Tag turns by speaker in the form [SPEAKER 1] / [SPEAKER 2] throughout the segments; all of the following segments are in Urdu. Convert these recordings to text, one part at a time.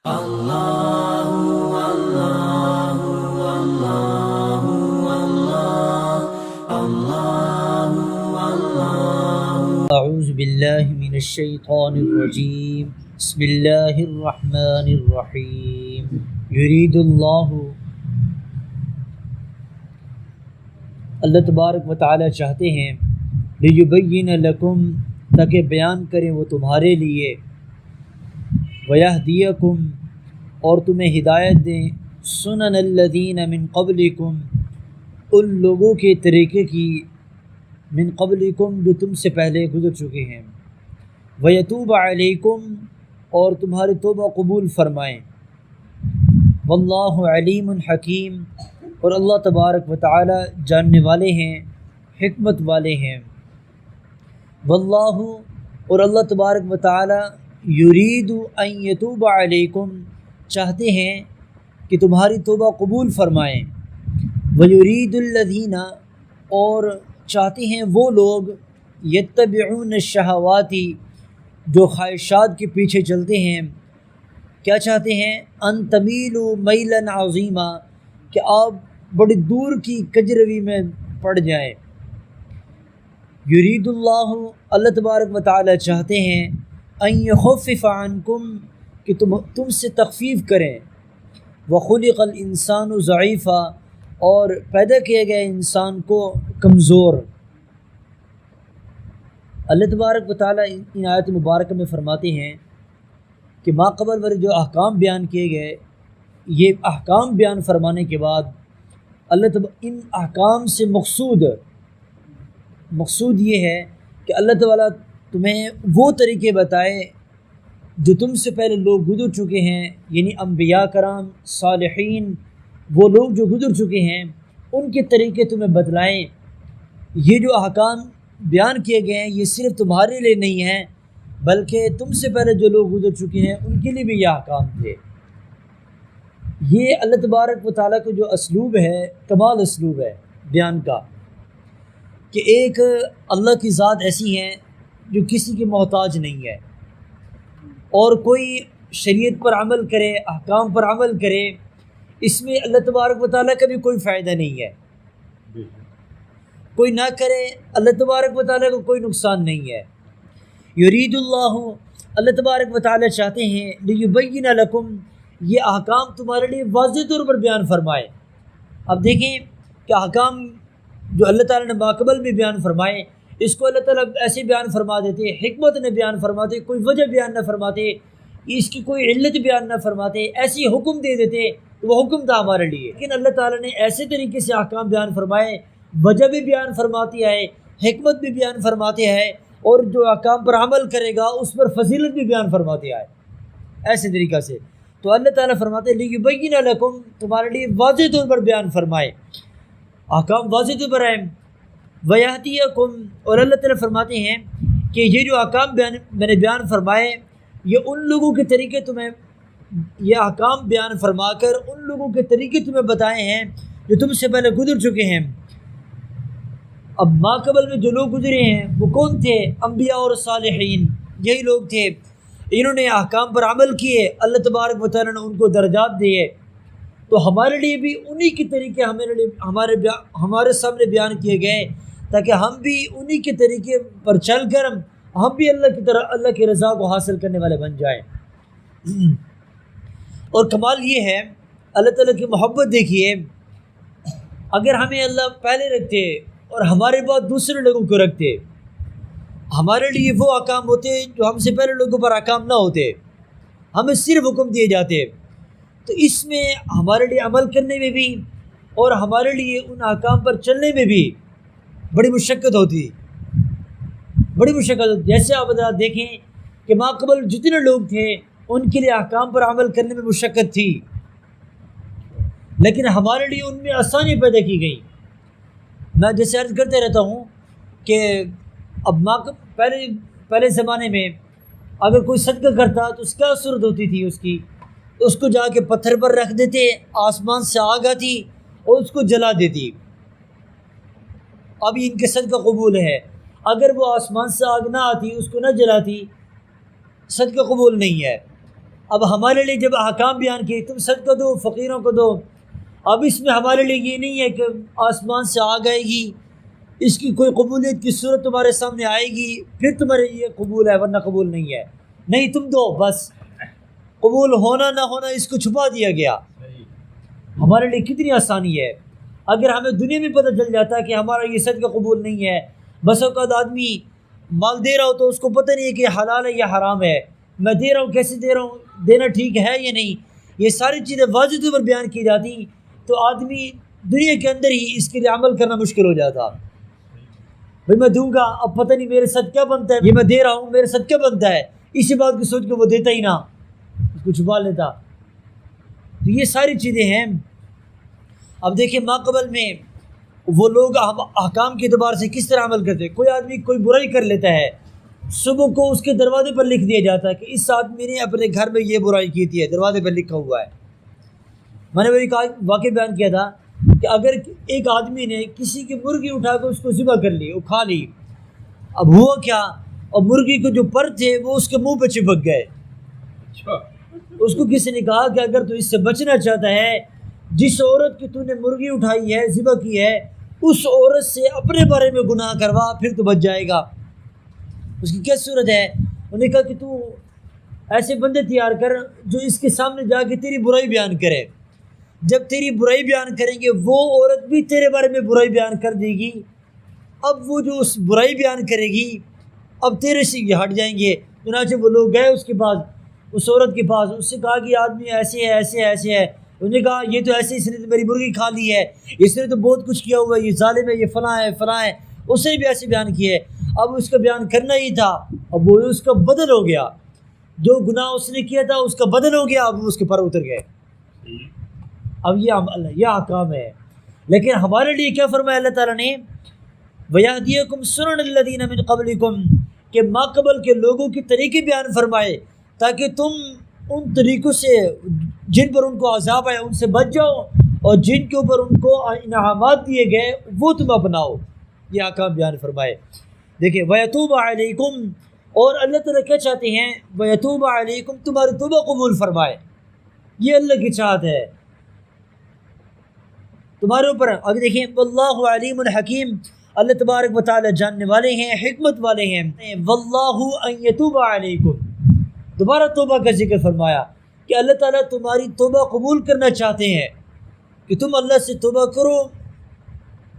[SPEAKER 1] اعوذ باللہ من الشیطان الرجیم بسم اللہ الرحمن الرحیم اللہ تبارک و تعالی چاہتے ہیں لیبین لکم، تاکہ بیان کریں وہ تمہارے لیے، ویہدیکم، اور تمہیں ہدایت دیں، سنن الذین من قبلکم، ان لوگوں کے طریقے کی، من قبلکم جو تم سے پہلے گزر چکے ہیں، ویتوب علیکم، اور تمہاری توبہ قبول فرمائیں، واللہ علیم حکیم، اور اللہ تبارک و تعالی جاننے والے ہیں، حکمت والے ہیں، واللہ، اور اللہ تبارک و تعالی یرید ان یتوب علیکم، چاہتے ہیں کہ تمہاری توبہ قبول فرمائیں، ویرید الذین، اور چاہتے ہیں وہ لوگ، یتبعون الشہوات، جو خواہشات کے پیچھے چلتے ہیں، کیا چاہتے ہیں؟ ان تمیلوا میلا عظیما، کہ آپ بڑی دور کی کجروی میں پڑ جائیں، یرید اللہ، اللہ تبارک و تعالی چاہتے ہیں، ان یخفف عنکم، کہ تم سے تخفیف کریں، وخلق الانسان ضعیفا، اور پیدا کیا گیا انسان کو کمزور۔ اللہ تبارک و تعالی ان آیت مبارکہ میں فرماتے ہیں کہ ما قبل والے جو احکام بیان کیے گئے، یہ احکام بیان فرمانے کے بعد ان احکام سے مقصود یہ ہے کہ اللہ تعالیٰ تمہیں وہ طریقے بتائے جو تم سے پہلے لوگ گزر چکے ہیں، یعنی انبیاء کرام، صالحین، وہ لوگ جو گزر چکے ہیں ان کے طریقے تمہیں بتلائیں۔ یہ جو احکام بیان کیے گئے ہیں یہ صرف تمہارے لیے نہیں ہیں، بلکہ تم سے پہلے جو لوگ گزر چکے ہیں ان کے لیے بھی یہ احکام تھے۔ یہ اللہ تبارک و تعالیٰ کا جو اسلوب ہے، کمال اسلوب ہے بیان کا، کہ ایک اللہ کی ذات ایسی ہے جو کسی کی محتاج نہیں ہے، اور کوئی شریعت پر عمل کرے، احکام پر عمل کرے، اس میں اللہ تبارک و تعالیٰ کا بھی کوئی فائدہ نہیں ہے، کوئی نہ کرے اللہ تبارک و تعالیٰ کو کوئی نقصان نہیں ہے۔ یرید اللہ، اللہ تبارک و تعالیٰ چاہتے ہیں، لیبین لکم، یہ احکام تمہارے لیے واضح طور پر بیان فرمائے۔ اب دیکھیں کہ احکام جو اللہ تعالیٰ نے ماقبل میں بیان فرمائے، اس کو اللہ تعالیٰ ایسے بیان فرما دیتے، حکمت نے بیان فرماتے، کوئی وجہ بیان نہ فرماتے، اس کی کوئی علت بیان نہ فرماتے، ایسی حکم دے دیتے تو وہ حکم تھا ہمارے لیے، لیکن اللہ تعالیٰ نے ایسے طریقے سے احکام بیان فرمائے، وجہ بھی بیان فرماتی ہے، حکمت بھی بیان فرماتے ہیں، اور جو احکام پر عمل کرے گا اس پر فضیلت بھی بیان فرماتے ہیں، ایسے طریقہ سے۔ تو اللہ تعالیٰ فرماتے ہیں لیبین لکم، تمہارے لیے واضح طور پر بیان فرمائے، احکام واضح طور پر ہیں، ویہدیکم، اور اللہ تعالیٰ فرماتے ہیں کہ یہ جو احکام میں نے بیان فرمائے، یہ ان لوگوں کے طریقے تمہیں، یہ احکام بیان فرما کر ان لوگوں کے طریقے تمہیں بتائے ہیں جو تم سے پہلے گزر چکے ہیں۔ اب ماقبل میں جو لوگ گزرے ہیں وہ کون تھے؟ انبیاء اور صالحین، یہی لوگ تھے، انہوں نے احکام پر عمل کیے، اللہ تبارک و تعالیٰ نے ان کو درجات دیے۔ تو ہمارے لیے بھی انہی کے طریقے ہمارے سامنے بیان کیے گئے، تاکہ ہم بھی انہی کے طریقے پر چل کر ہم بھی اللہ کی رضا کو حاصل کرنے والے بن جائیں۔ اور کمال یہ ہے اللہ تعالیٰ کی محبت، دیکھیے اگر ہمیں اللہ پہلے رکھتے اور ہمارے بعد دوسرے لوگوں کو رکھتے، ہمارے لیے وہ احکام ہوتے جو ہم سے پہلے لوگوں پر احکام نہ ہوتے، ہمیں صرف حکم دیے جاتے، تو اس میں ہمارے لیے عمل کرنے میں بھی اور ہمارے لیے ان احکام پر چلنے میں بھی بڑی مشقت ہوتی، بڑی مشقت ہوتی۔ جیسے آپ دیکھیں کہ ماقبل جتنے لوگ تھے ان کے لیے احکام پر عمل کرنے میں مشقت تھی، لیکن ہمارے لیے ان میں آسانی پیدا کی گئی۔ میں جیسے عرض کرتے رہتا ہوں کہ اب پہلے زمانے میں اگر کوئی صدقہ کرتا تو اس کیا صورت ہوتی تھی، اس کو جا کے پتھر پر رکھ دیتے، آسمان سے آگ آتی اور اس کو جلا دیتی، اب ان کے صدقہ قبول ہے۔ اگر وہ آسمان سے آگ نہ آتی، اس کو نہ جلاتی، صدقہ قبول نہیں ہے۔ اب ہمارے لیے جب احکام بیان کیے تم صدقہ دو، فقیروں کو دو، اب اس میں ہمارے لیے یہ نہیں ہے کہ آسمان سے آگ آئے گی، اس کی کوئی قبولیت کی صورت تمہارے سامنے آئے گی پھر تمہارے یہ قبول ہے ورنہ قبول نہیں ہے، نہیں تم دو بس، قبول ہونا نہ ہونا اس کو چھپا دیا گیا۔ ہمارے لیے کتنی آسانی ہے، اگر ہمیں دنیا میں پتہ چل جاتا کہ ہمارا یہ صدقہ قبول نہیں ہے، بس اوقات آدمی مال دے رہا ہو تو اس کو پتہ نہیں ہے کہ حلال ہے یا حرام ہے، میں دے رہا ہوں کیسے دے رہا ہوں، دینا ٹھیک ہے یا نہیں، یہ ساری چیزیں واضح طور پر بیان کی جاتی تو آدمی دنیا کے اندر ہی اس کے لیے عمل کرنا مشکل ہو جاتا۔ بھائی میں دوں گا، اب پتہ نہیں میرے ساتھ کیا بنتا ہے، یہ میں دے رہا ہوں میرے ساتھ کیا بنتا ہے، اسی بات کی سوچ کے وہ دیتا ہی نہ، اس کو چھپا لیتا۔ تو یہ ساری چیزیں ہیں۔ اب دیکھیں ماقبل میں وہ لوگ احکام کے اعتبار سے کس طرح عمل کرتے ہیں۔ کوئی آدمی کوئی برائی کر لیتا ہے، صبح کو اس کے دروازے پر لکھ دیا جاتا ہے کہ اس آدمی نے اپنے گھر میں یہ برائی کی تھی، دروازے پر لکھا ہوا ہے۔ میں نے وہی واقعہ بیان کیا تھا کہ اگر ایک آدمی نے کسی کی مرغی اٹھا کر اس کو ذبح کر لی، وہ کھا لی، اب ہوا کیا، اور مرغی کو جو پر تھے وہ اس کے منہ پہ چپک گئے۔ اس کو کسی نے کہا کہ اگر تو اس سے بچنا چاہتا ہے، جس عورت کی تو نے مرغی اٹھائی ہے، ذبح کی ہے، اس عورت سے اپنے بارے میں گناہ کروا، پھر تو بچ جائے گا۔ اس کی کیا صورت ہے؟ انہوں نے کہا کہ تو ایسے بندے تیار کر جو اس کے سامنے جا کے تیری برائی بیان کرے، جب تیری برائی بیان کریں گے وہ عورت بھی تیرے بارے میں برائی بیان کر دے گی، اب وہ جو اس برائی بیان کرے گی اب تیرے سے یہ ہٹ جائیں گے۔ چنانچہ وہ لوگ گئے اس کے پاس، اس عورت کے پاس، اس سے کہا کہ یہ آدمی ایسے ہے ایسے ہے ایسے ہے۔ انہوں نے کہا یہ تو ایسے، اس نے تو میری مرغی کھا لی ہے، اس نے تو بہت کچھ کیا ہوا ہے، یہ ظالم ہے، یہ فلاں ہے فلاں ہے، اس نے بھی ایسے بیان کیے ہے۔ اب اس کا بیان کرنا ہی تھا، اب وہ اس کا بدل ہو گیا، جو گناہ اس نے کیا تھا اس کا بدل ہو گیا، اب اس کے پر اتر گئے۔ اب یہ احکام ہے، لیکن ہمارے لیے کیا فرمایا اللہ تعالیٰ نے؟ وَيَهْدِيَكُمْ سُنَنَ الَّذِينَ مِن قَبْلِكُمْ، کہ ماقبل کے لوگوں کی طریقے بیان فرمائے تاکہ تم ان طریقوں سے جن پر ان کو عذاب آئے ان سے بچ جاؤ، اور جن کے اوپر ان کو انعامات دیے گئے وہ تم اپناؤ۔ یہ احکام بیان فرمائے۔ دیکھیں وَيَتُوبَ عَلَيْكُمْ، اور اللہ تعالیٰ کیا چاہتے ہیں؟ وَيَتُوبَ عَلَيْكُمْ، تمہاری توبہ قبول فرمائے، یہ اللہ کی چاہت ہے تمہارے اوپر۔ اگر دیکھیں واللہ علیم الحکیم، اللہ تبارک و تعالی جاننے والے ہیں، حکمت والے ہیں۔ واللہ ان یتوب علیکم، دوبارہ توبہ کا ذکر فرمایا کہ اللہ تعالیٰ تمہاری توبہ قبول کرنا چاہتے ہیں، کہ تم اللہ سے توبہ کرو،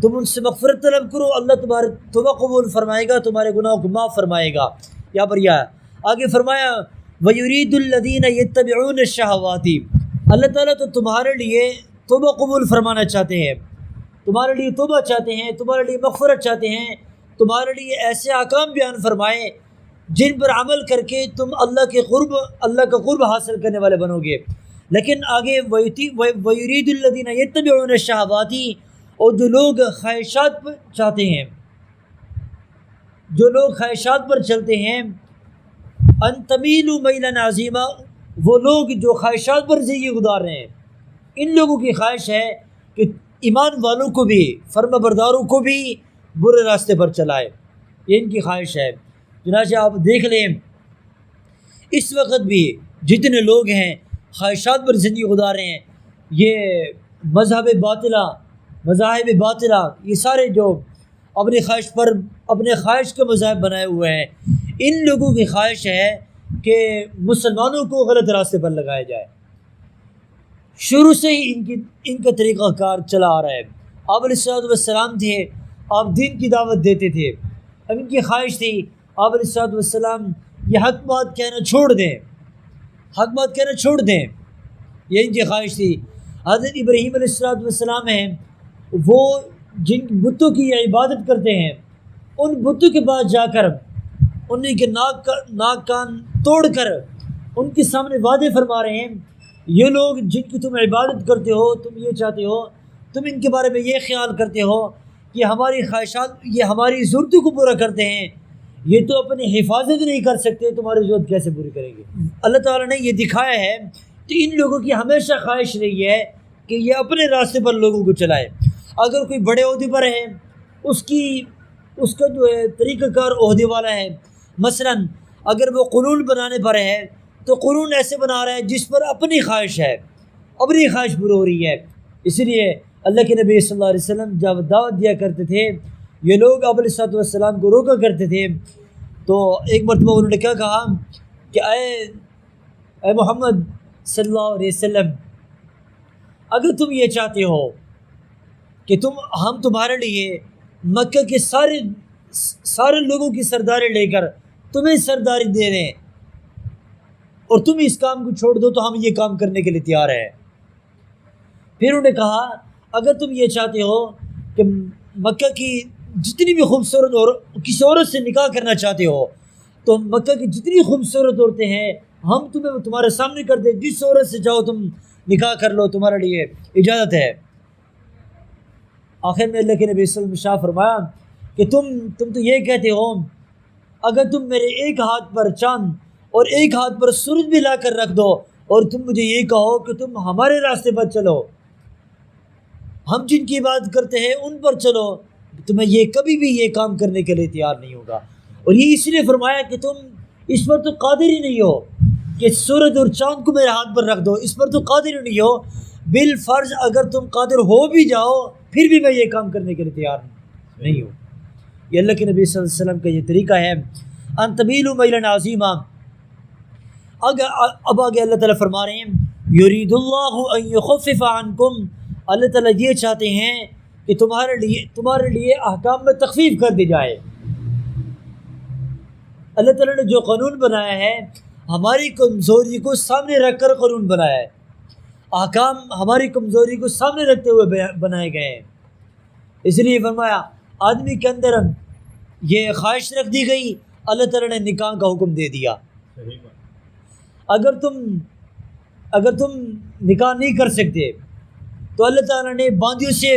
[SPEAKER 1] تم ان سے مغفرت طلب کرو، اللہ تمہاری توبہ قبول فرمائے گا، تمہارے گناہوں کو معاف فرمائے گا۔ یہاں پر یہ آگے فرمایا وَيُرِيدُ الَّذِينَ يَتَّبِعُونَ الشَّهَوَاتِ، اللہ تعالیٰ تو تمہارے لیے توبہ قبول فرمانا چاہتے ہیں، تمہارے لیے توبہ چاہتے ہیں، تمہارے لیے مغفرت چاہتے ہیں، تمہارے لیے ایسے احکام بیان فرمائے جن پر عمل کر کے تم اللہ کا قرب حاصل کرنے والے بنو گے۔ لیکن آگے وَيُرِيدُ الَّذِينَ يَتَّبِعُونَ الشَّهَوَاتِ، اور جو لوگ خواہشات پر چاہتے ہیں، جو لوگ خواہشات پر چلتے ہیں، ان تمیلوا میلا عظیما، وہ لوگ جو خواہشات پر زندگی گزار رہے ہیں، ان لوگوں کی خواہش ہے کہ ایمان والوں کو بھی، فرما برداروں کو بھی برے راستے پر چلائے، یہ ان کی خواہش ہے۔ چنانچہ آپ دیکھ لیں اس وقت بھی جتنے لوگ ہیں خواہشات پر زندگی گزار رہے ہیں، یہ مذاہب باطلہ، یہ سارے جو اپنی خواہش پر اپنے خواہش کے مذاہب بنائے ہوئے ہیں، ان لوگوں کی خواہش ہے کہ مسلمانوں کو غلط راستے پر لگایا جائے۔ شروع سے ہی ان کا طریقہ کار چلا آ رہا ہے۔ آپ علیہ السلام تھے، آپ دین کی دعوت دیتے تھے، اب ان کی خواہش تھی آپ علیہ السلام یہ حق بات کہنا چھوڑ دیں، حق بات کہنا چھوڑ دیں، یہ ان کی خواہش تھی۔ حضرت ابراہیم علیہ السلام ہیں، وہ جن بتوں کی عبادت کرتے ہیں، ان بتوں کے پاس جا کر انہیں کے ناک کان توڑ کر ان کے سامنے وعدے فرما رہے ہیں، یہ لوگ جن کی تم عبادت کرتے ہو، تم یہ چاہتے ہو، تم ان کے بارے میں یہ خیال کرتے ہو کہ ہماری خواہشات، یہ ہماری ضرورتوں کو پورا کرتے ہیں، یہ تو اپنی حفاظت نہیں کر سکتے، تمہاری ضرورت کیسے پوری کریں گے؟ اللہ تعالیٰ نے یہ دکھایا ہے کہ ان لوگوں کی ہمیشہ خواہش رہی ہے کہ یہ اپنے راستے پر لوگوں کو چلائے۔ اگر کوئی بڑے عہدے پر ہے، اس کا جو ہے طریقہ کار عہدے والا ہے، مثلا اگر وہ قانون بنانے پر ہے تو قرون ایسے بنا رہا ہے جس پر اپنی خواہش ہے، اپنی خواہش پوری ہو رہی ہے۔ اس لیے اللہ کے نبی صلی اللہ علیہ وسلم جب دعوت دیا کرتے تھے، یہ لوگ آپ علیہ السلام کو روکا کرتے تھے، تو ایک مرتبہ انہوں نے کیا کہا کہ اے محمد صلی اللہ علیہ وسلم، اگر تم یہ چاہتے ہو کہ ہم تمہارے لیے مکہ کے سارے لوگوں کی سرداری لے کر تمہیں سرداری دے دیں اور تم اس کام کو چھوڑ دو تو ہم یہ کام کرنے کے لیے تیار ہیں۔ پھر انہوں نے کہا اگر تم یہ چاہتے ہو کہ مکہ کی جتنی بھی خوبصورت اور کسی عورت سے نکاح کرنا چاہتے ہو تو مکہ کی جتنی خوبصورت عورتیں ہیں ہم تمہارے سامنے کر دیں، جس عورت سے چاہو تم نکاح کر لو، تمہارے لیے اجازت ہے۔ آخر میں اللہ کے نبی صلی اللہ علیہ وسلم نے شاہ فرمایا کہ تم تو یہ کہتے ہو اگر تم میرے ایک ہاتھ پر چاند اور ایک ہاتھ پر سورج بھی لا کر رکھ دو اور تم مجھے یہ کہو کہ تم ہمارے راستے پر چلو، ہم جن کی عبادت کرتے ہیں ان پر چلو، تو میں یہ کبھی بھی یہ کام کرنے کے لیے تیار نہیں ہوگا۔ اور یہ اس لیے فرمایا کہ تم اس پر تو قادر ہی نہیں ہو کہ سورج اور چاند کو میرے ہاتھ پر رکھ دو، اس پر تو قادر ہی نہیں ہو، بالفرض اگر تم قادر ہو بھی جاؤ پھر بھی میں یہ کام کرنے کے لیے تیار نہیں ہوں۔ یہ اللہ کے نبی صلی اللہ علیہ وسلم کا یہ طریقہ ہے۔ ان طویل میلا عظیما، اب آگے اللہ تعالیٰ فرما رہے ہیں یرید اللہ ان یخفف عنکم، اللہ تعالیٰ یہ چاہتے ہیں کہ تمہارے لیے احکام میں تخفیف کر دی جائے۔ اللہ تعالیٰ نے جو قانون بنایا ہے ہماری کمزوری کو سامنے رکھ کر قانون بنایا ہے، احکام ہماری کمزوری کو سامنے رکھتے ہوئے بنائے گئے ہیں۔ اس لیے فرمایا آدمی کے اندر یہ خواہش رکھ دی گئی، اللہ تعالیٰ نے نکاح کا حکم دے دیا۔ اگر تم نکاح نہیں کر سکتے تو اللہ تعالیٰ نے باندیوں سے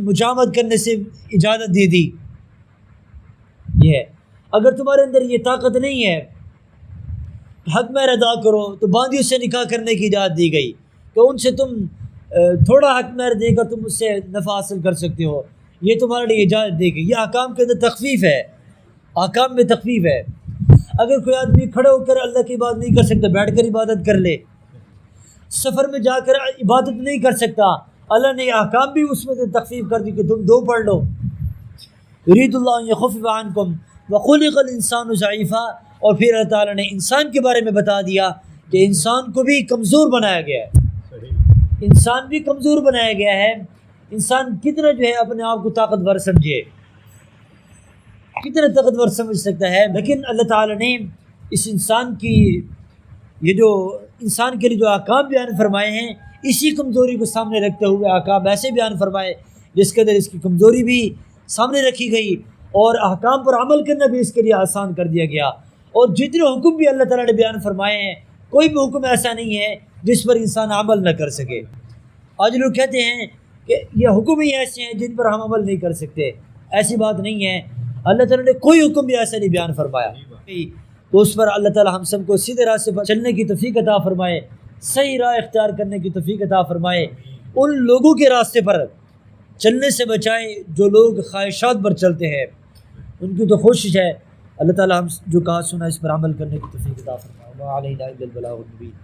[SPEAKER 1] مجامت کرنے سے اجازت دے دی۔ یہ ہے اگر تمہارے اندر یہ طاقت نہیں ہے حق مہر ادا کرو تو باندیوں سے نکاح کرنے کی اجازت دی گئی کہ ان سے تم تھوڑا حق مہر دے کر تم اس سے نفع حاصل کر سکتے ہو، یہ تمہارے لیے اجازت دی گئی۔ یہ احکام کے اندر تخفیف ہے، احکام میں تخفیف ہے۔ اگر کوئی آدمی کھڑے ہو کر اللہ کی عبادت نہیں کر سکتا، بیٹھ کر عبادت کر لے، سفر میں جا کر عبادت نہیں کر سکتا، اللہ نے احکام بھی اس میں سے تخفیف کر دی کہ تم دو پڑھ لو۔ یرید اللہ ان یخفف عنکم وخلق الانسان ضعیفا، اور پھر اللہ تعالیٰ نے انسان کے بارے میں بتا دیا کہ انسان کو بھی کمزور بنایا گیا ہے، انسان بھی کمزور بنایا گیا ہے۔ انسان کتنا جو ہے اپنے آپ کو طاقتور سمجھے، کتنا طاقتور سمجھ سکتا ہے، لیکن اللہ تعالیٰ نے اس انسان کے لیے جو احکام بیان فرمائے ہیں اسی کمزوری کو سامنے رکھتے ہوئے احکام ایسے بیان فرمائے جس کے اندر اس کی کمزوری بھی سامنے رکھی گئی اور احکام پر عمل کرنا بھی اس کے لیے آسان کر دیا گیا۔ اور جتنے حکم بھی اللہ تعالیٰ نے بیان فرمائے ہیں کوئی بھی حکم ایسا نہیں ہے جس پر انسان عمل نہ کر سکے۔ آج لوگ کہتے ہیں کہ یہ حکم ہی ایسے ہیں جن پر ہم عمل نہیں کر سکتے، ایسی بات نہیں ہے۔ اللہ تعالیٰ نے کوئی حکم بھی ایسا نہیں بیان فرمایا، تو اس پر اللہ تعالیٰ ہم سب کو سیدھے راستے پر چلنے کی توفیق عطا فرمائے، صحیح راہ اختیار کرنے کی توفیق عطا فرمائے، ان لوگوں کے راستے پر چلنے سے بچائے جو لوگ خواہشات پر چلتے ہیں، ان کی تو کوشش ہے۔ اللہ تعالیٰ ہم جو کہا سنا اس پر عمل کرنے کی توفیق عطا فرمائے۔ وما علینا الا البلاغ المبین۔